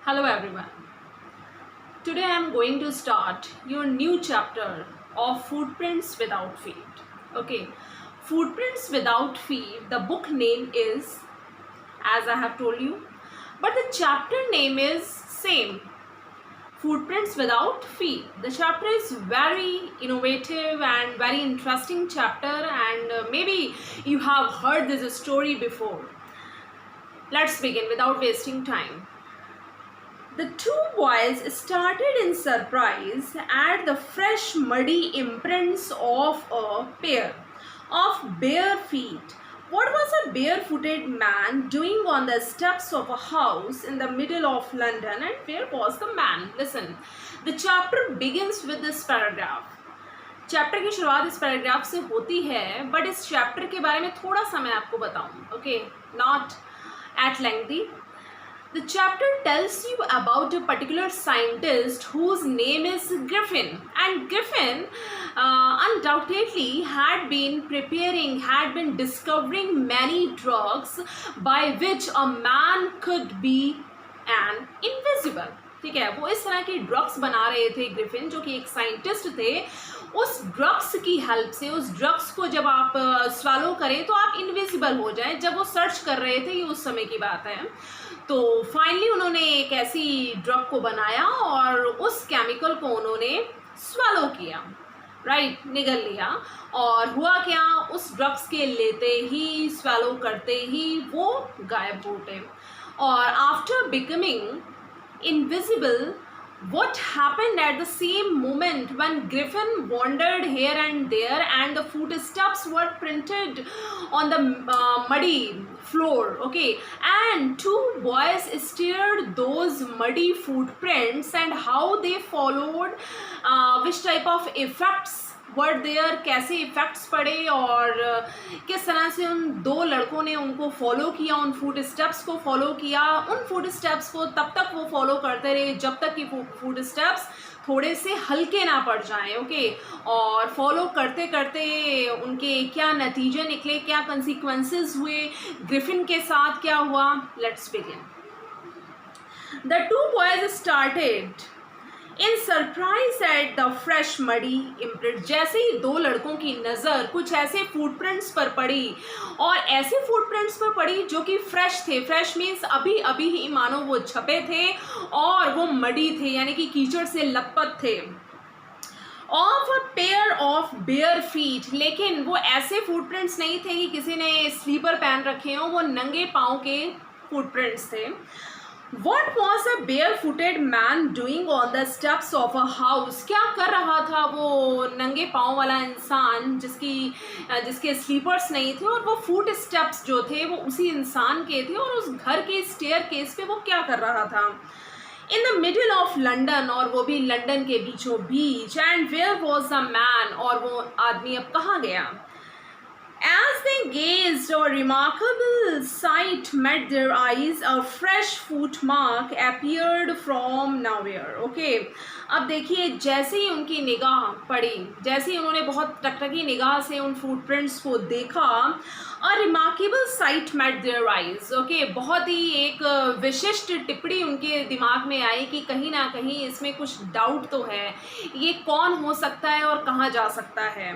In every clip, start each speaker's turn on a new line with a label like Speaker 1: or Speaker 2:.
Speaker 1: Hello everyone. Today I am going to start your new chapter of Footprints Without Feet. Okay, Footprints Without Feet, the book name is, as I have told you, but the chapter name is same, Footprints Without Feet. The chapter is very innovative and very interesting chapter, and maybe you have heard this story before. Let's begin without wasting time. The two boys started in surprise at the fresh muddy imprints of a pair of bare feet. What was a barefooted man doing on the steps of a house in the middle of London, and where was the man? Listen, the chapter begins with this paragraph. Chapter की शुरुआत इस paragraph से होती है, but इस chapter के बारे में थोड़ा सा मैं आपको बताऊं. Okay, not at lengthy. The chapter tells you about a particular scientist whose name is Griffin, and Griffin undoubtedly had been discovering many drugs by which a man could be an invisible. ठीक है, वो इस तरह की drugs बना रहे थे Griffin, जो कि एक साइंटिस्ट थे. उस ड्रग्स की हेल्प से, उस ड्रग्स को जब आप स्वालो करें तो आप इनविजिबल हो जाएं. जब वो सर्च कर रहे थे, ये उस समय की बात है, तो फाइनली उन्होंने एक ऐसी ड्रग को बनाया और उस केमिकल को उन्होंने स्वालो किया, राइट, निगल लिया. और हुआ क्या, उस ड्रग्स के लेते ही, स्वालो करते ही वो गायब हो गए. और after becoming invisible, what happened at the same moment when Griffin wandered here and there and the footsteps were printed on the muddy floor, okay, and two boys stared those muddy footprints and how they followed, which type of effects were there, कैसे effects पड़े और किस तरह से उन दो लड़कों ने उनको फॉलो किया, उन फूड स्टेप्स को फॉलो किया. उन फूड स्टेप्स को तब तक वो फॉलो करते रहे जब तक कि फूड स्टेप्स थोड़े से हल्के ना पड़ जाएं. ओके, और फॉलो करते करते उनके क्या नतीजे निकले, क्या कंसिक्वेंसेस हुए, ग्रिफिन के साथ क्या हुआ. Let's begin. The two boys started in surprise at the fresh muddy imprint. जैसे ही दो लड़कों की नज़र कुछ ऐसे फुटप्रिंट्स पर पड़ी, और ऐसे फुटप्रिंट्स पर पड़ी जो कि फ्रेश थे. फ्रेश मीन्स अभी अभी ही मानो वो छपे थे और वो मडी थे, यानी कि कीचड़ से लथपथ थे. Of a pair of bare feet, लेकिन वो ऐसे फुटप्रिंट्स नहीं थे कि किसी ने स्लीपर पहन रखे हों, वो नंगे पाँव के फुटप्रिंट्स थे. What was a barefooted man doing on the steps of a house? क्या कर रहा था वो नंगे पाँव वाला इंसान जिसके स्लीपर्स नहीं थे, और वो फुट स्टेप्स जो थे वो उसी इंसान के थे, और उस घर के स्टेयरकेस पे वो क्या कर रहा था. In the middle of London, और वो भी लंदन के बीचों बीच. And where was the man, और वो आदमी अब कहाँ गया. As they gazed, a remarkable sight met their eyes. A fresh footmark appeared from nowhere. Okay, अब देखिए, जैसे ही उनकी निगाह पड़ी, जैसे ही उन्होंने बहुत टकटकी निगाह से उन फुटप्रिंट्स को देखा, a remarkable sight met their eyes. Okay, बहुत ही एक विशिष्ट टिप्पणी उनके दिमाग में आई कि कहीं ना कहीं इसमें कुछ डाउट तो है, ये कौन हो सकता है और कहाँ जा सकता है.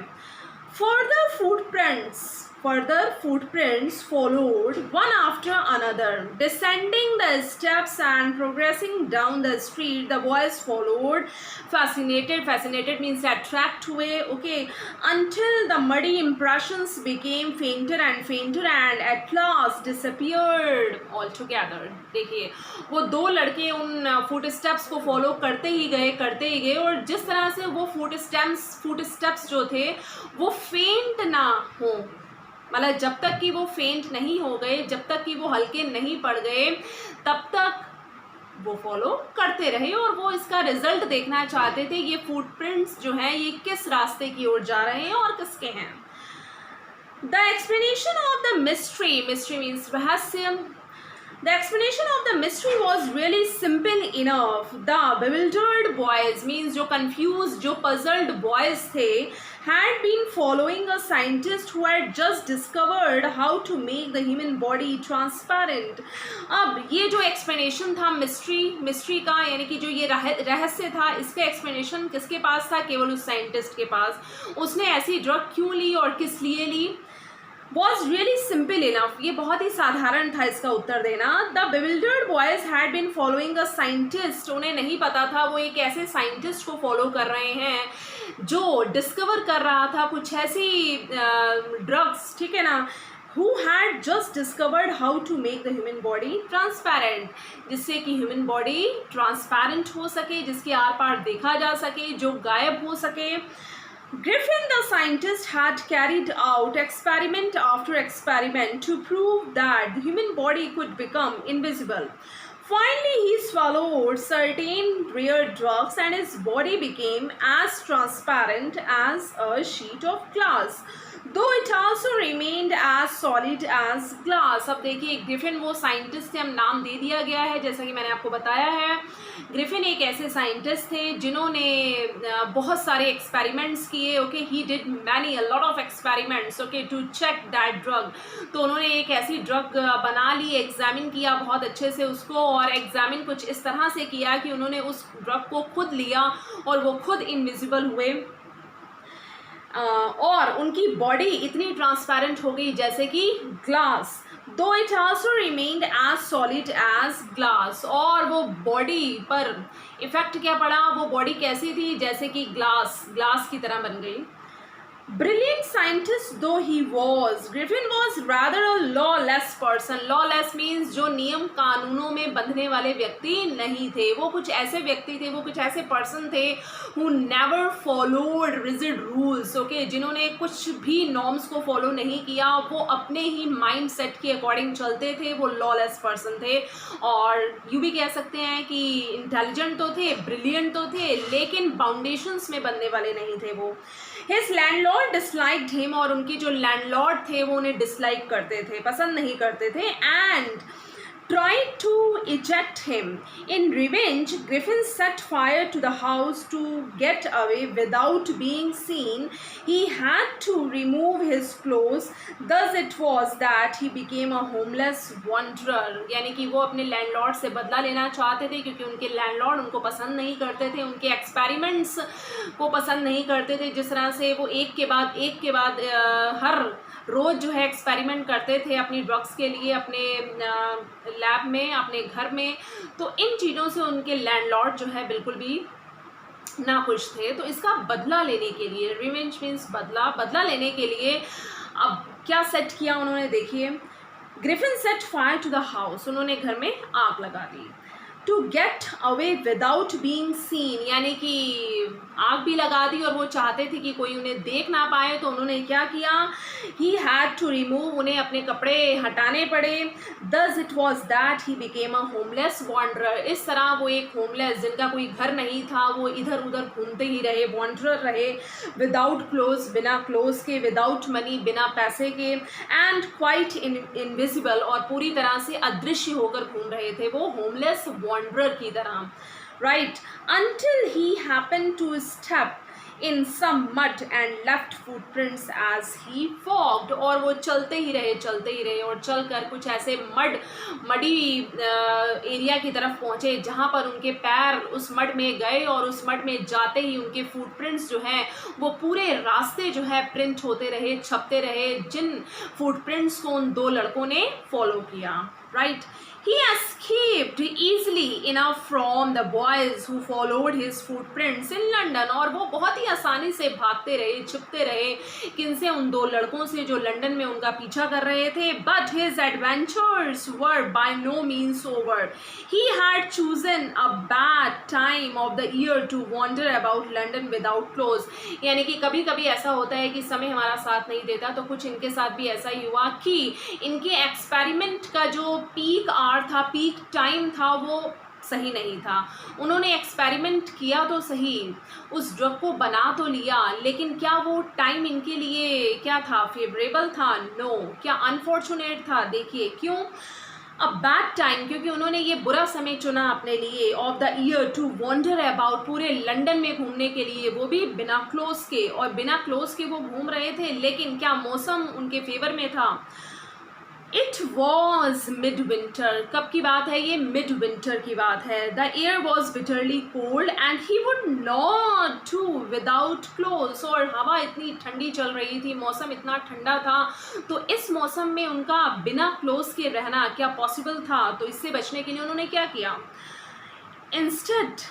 Speaker 1: Further footprints followed one after another, descending the steps and progressing down the street. The boys followed, fascinated. Fascinated means attract हुए, okay, until the muddy impressions became fainter and fainter and at last disappeared altogether. देखिए, वो दो लड़के उन foot steps को follow करते ही गए, और जिस तरह से वो फुट स्टेप्स जो थे वो फेंट ना हो, मतलब जब तक कि वो फेंट नहीं हो गए, जब तक कि वो हल्के नहीं पड़ गए, तब तक वो फॉलो करते रहे, और वो इसका रिजल्ट देखना चाहते थे, ये फुटप्रिंट्स जो हैं ये किस रास्ते की ओर जा रहे हैं और किसके हैं. The explanation of the mystery means रहस्य. The explanation of the mystery was really simple enough. The bewildered boys, means जो confused, जो puzzled boys थे, had been following a scientist who had just discovered how to make the human body transparent. अब ये जो explanation था mystery का, यानी कि जो ये रहस्य था, इसका explanation किसके पास था? केवल उस scientist के पास. उसने ऐसी drug क्यों ली और किस लिए ली? Was really simple enough. ये बहुत ही साधारण था इसका उत्तर देना. The bewildered boys had been following a scientist. उन्हें नहीं पता था वो एक ऐसे साइंटिस्ट को फॉलो कर रहे हैं जो डिस्कवर कर रहा था कुछ ऐसी ड्रग्स, ठीक है ना, who had just discovered how to make the human body transparent, जिससे कि ह्यूमन बॉडी ट्रांसपेरेंट हो सके, जिसके आर पार देखा जा सके, जो गायब हो सके. Griffin, the scientist, had carried out experiment after experiment to prove that the human body could become invisible. Finally, he swallowed certain rare drugs and his body became as transparent as a sheet of glass, though it also remained as solid as glass. अब देखिए, Griffin वो scientist थे, हम नाम दे दिया गया है जैसा कि मैंने आपको बताया है. ग्रिफिन एक ऐसे साइंटिस्ट थे जिन्होंने बहुत सारे एक्सपेरिमेंट्स किए. Okay, he did many a lot of experiments, okay, to check that drug. तो उन्होंने एक ऐसी ड्रग बना ली, एग्जामिन किया बहुत अच्छे से उसको, और एग्जामिन कुछ इस तरह से किया कि उन्होंने उस ड्रग को खुद लिया और वो खुद इनविजिबल हुए, और उनकी बॉडी इतनी ट्रांसपेरेंट हो गई जैसे कि glass, though it also remained as solid as glass. और वो बॉडी पर इफेक्ट क्या पड़ा? वो बॉडी कैसी थी? जैसे कि ग्लास की तरह बन गई. Brilliant scientist though he was, Griffin was rather a lawless person. Lawless means जो नियम कानूनों में बंधने वाले व्यक्ति नहीं थे. वो कुछ ऐसे व्यक्ति थे, वो कुछ ऐसे पर्सन थे who never followed rigid rules, okay, जिन्होंने कुछ भी नॉर्म्स को फॉलो नहीं किया. वो अपने ही माइंड सेट के अकॉर्डिंग चलते थे. वो लॉलेस पर्सन थे. और यूँ भी कह सकते हैं कि इंटेलिजेंट तो थे, ब्रिलियंट तो थे, लेकिन बाउंडेशंस में बनने वाले नहीं थे वो. His landlord disliked him, और उनकी जो लैंडलॉर्ड थे वो उन्हें डिसलाइक करते थे, पसंद नहीं करते थे, and tried to eject him. In revenge, Griffin set fire to the house to get away without being seen. He had to remove his clothes. Thus it was that he became a homeless wanderer. यानी कि वो अपने landlord से बदला लेना चाहते थे क्योंकि उनके लैंडलॉर्ड उनको पसंद नहीं करते थे, उनके एक्सपेरिमेंट्स को पसंद नहीं करते थे. जिस तरह से वो एक के बाद हर रोज़ जो है एक्सपेरिमेंट करते थे अपनी ड्रग्स के लिए, अपने लैब में, अपने घर में. तो इन चीज़ों से उनके लैंडलॉर्ड जो है बिल्कुल भी नाखुश थे. तो इसका बदला लेने के लिए, रिवेंज मीन्स बदला लेने के लिए अब क्या सेट किया उन्होंने? देखिए, Griffin set fire to the house. उन्होंने घर में आग लगा दी. To get away without being seen, यानी कि आग भी लगा दी और वो चाहते थे कि कोई उन्हें देख ना पाए. तो उन्होंने क्या किया? ही हैड टू रिमूव, उन्हें अपने कपड़े हटाने पड़े. Thus it was that he became a homeless wanderer. इस तरह वो एक होमलेस, जिनका कोई घर नहीं था, वो इधर उधर घूमते ही रहे, वॉन्डरर रहे, विदाउट क्लोज, बिना क्लोज के, विदाउट मनी, बिना पैसे के, एंड क्वाइट इनविजिबल, और पूरी तरह से अदृश्य होकर घूम रहे थे वो होमलेस wanderer की तरह, right, until he happened to step in some mud and left footprints as he walked. और वो चलते ही रहे और चलकर कुछ ऐसे मडी एरिया की तरफ पहुँचे जहाँ पर उनके पैर उस मड में गए, और उस मड में जाते ही उनके फुटप्रिंट्स जो हैं वो पूरे रास्ते जो है प्रिंट होते रहे, छपते रहे, जिन फुटप्रिंट्स को उन दो लड़कों ने फॉलो किया, right. He escaped easily enough from the boys who followed his footprints in London. और वो बहुत ही आसानी से भागते रहे, छिपते रहे, किनसे? उन दो लड़कों से जो लंदन में उनका पीछा कर रहे थे. But his adventures were by no means over. He had chosen a bad time of the year to wander about London without clothes. यानी कि कभी कभी ऐसा होता है कि समय हमारा साथ नहीं देता. तो कुछ इनके साथ भी ऐसा ही हुआ कि इनके एक्सपेरिमेंट का जो पीक था, पीक टाइम था, वो सही नहीं था. उन्होंने एक्सपेरिमेंट किया तो सही, उस ड्रग को बना तो लिया, लेकिन क्या वो टाइम इनके लिए क्या था? फेवरेबल था? नो. क्या अनफॉर्चुनेट था? देखिए क्यों. अ बैड टाइम, क्योंकि उन्होंने ये बुरा समय चुना अपने लिए, of the year to wander about, पूरे लंदन में घूमने के लिए, वो भी बिना क्लोथ्स के, और बिना क्लोथ्स के वो घूम रहे थे, लेकिन क्या मौसम उनके फेवर में था। इट वॉज मिड विंटर, कब की बात है ये, मिड विंटर की बात है। The air was bitterly cold and he would not do without clothes, और हवा इतनी ठंडी चल रही थी, मौसम इतना ठंडा था, तो इस मौसम में उनका बिना क्लोथ्स के रहना क्या पॉसिबल था। तो इससे बचने के लिए उन्होंने क्या किया, instead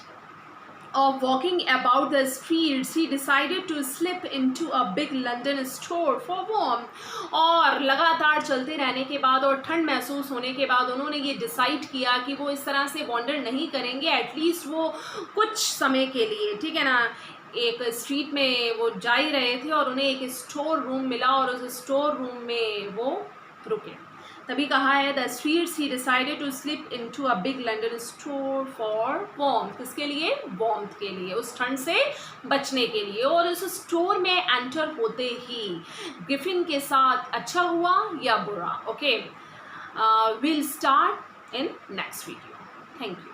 Speaker 1: of walking about the streets, he decided to slip into a big London store for warmth। और लगातार चलते रहने के बाद और ठंड महसूस होने के बाद उन्होंने ये डिसाइड किया कि वो इस तरह से वॉन्डर नहीं करेंगे, एटलीस्ट वो कुछ समय के लिए, ठीक है ना। एक स्ट्रीट में वो जा ही रहे थे और उन्हें एक स्टोर रूम मिला और उस स्टोर रूम में वो रुके। तभी कहा है the streets he decided to slip into a big London store for warmth, किसके लिए, वार्मथ के लिए, उस ठंड से बचने के लिए। और उस स्टोर में एंटर होते ही ग्रिफिन के साथ अच्छा हुआ या बुरा, okay, will start in next video. Thank you.